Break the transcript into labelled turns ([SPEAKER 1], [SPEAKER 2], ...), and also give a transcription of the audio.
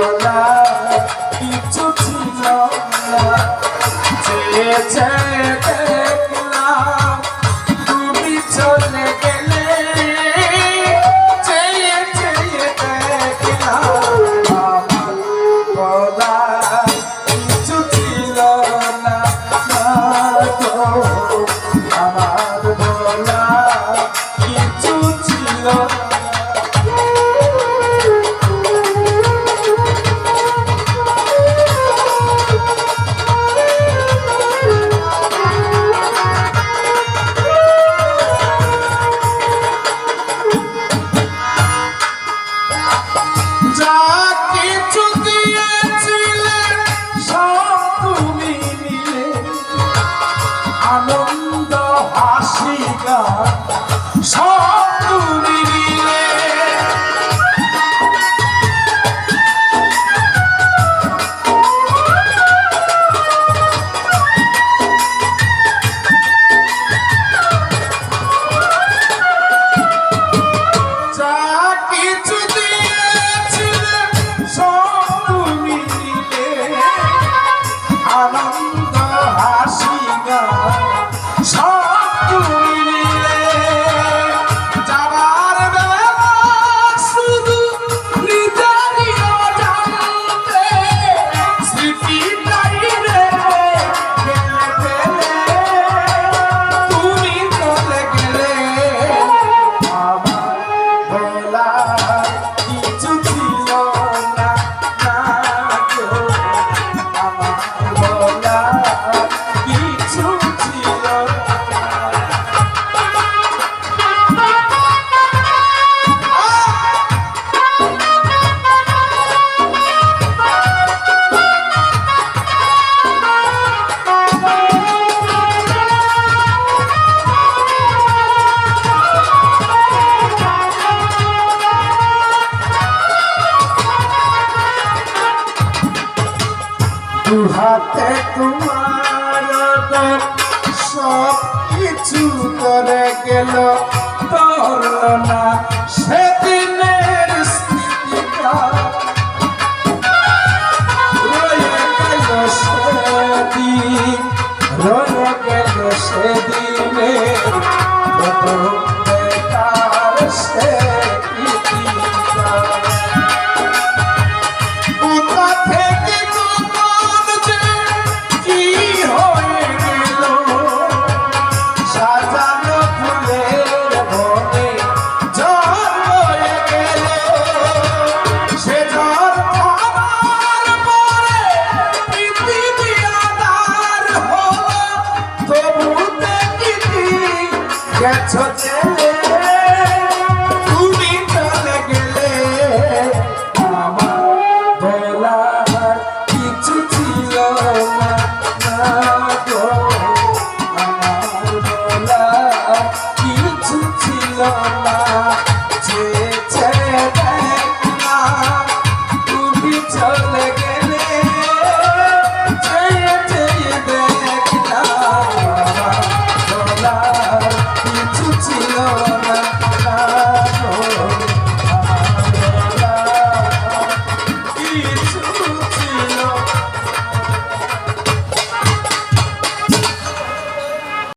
[SPEAKER 1] বলা কিছু ছিল না চেয়েছে দেখলাম তুমি চলে গেলে চেয়ে চেয়ে দেখলাম আমার বলা কিছু ছিল না তো আমার বলা কিছু ছিল না। আনন্দ হাসি গান সব তুমি দিলে যা কিছু দিয়েছিলে সব তুমি দিলে আনন্দ হাসি গান সব তুমি নিলে যাবার বেলা শুধু নিজেরই অজান্তে স্মৃতিটাই রে ফেলে ফেলে তুমি চলে গেলে আমার বলা কিছু ছিল না গো আমার বলা কিছু ছিল না। দুহাতে তোমার সব কিছু করে গেল তোর না সেদিনের স্মৃতিটা রয়ে গেল সেদিন রয়ে গেল সেদিনের প্রথম বেকার সে স্মৃতিটা কোথা থেকে কখন যে কি হয়ে গেল সাজানো ফুলের বনে ঝড় হয়ে গেল সে ঝড় থামার পরে পৃথিবী আঁধার হলো তবু দেখিনি গেছো চলে তুমি চলে গেলে আমার বলার কিছু ছিল না গো আমার বলার কিছু ছিল না যে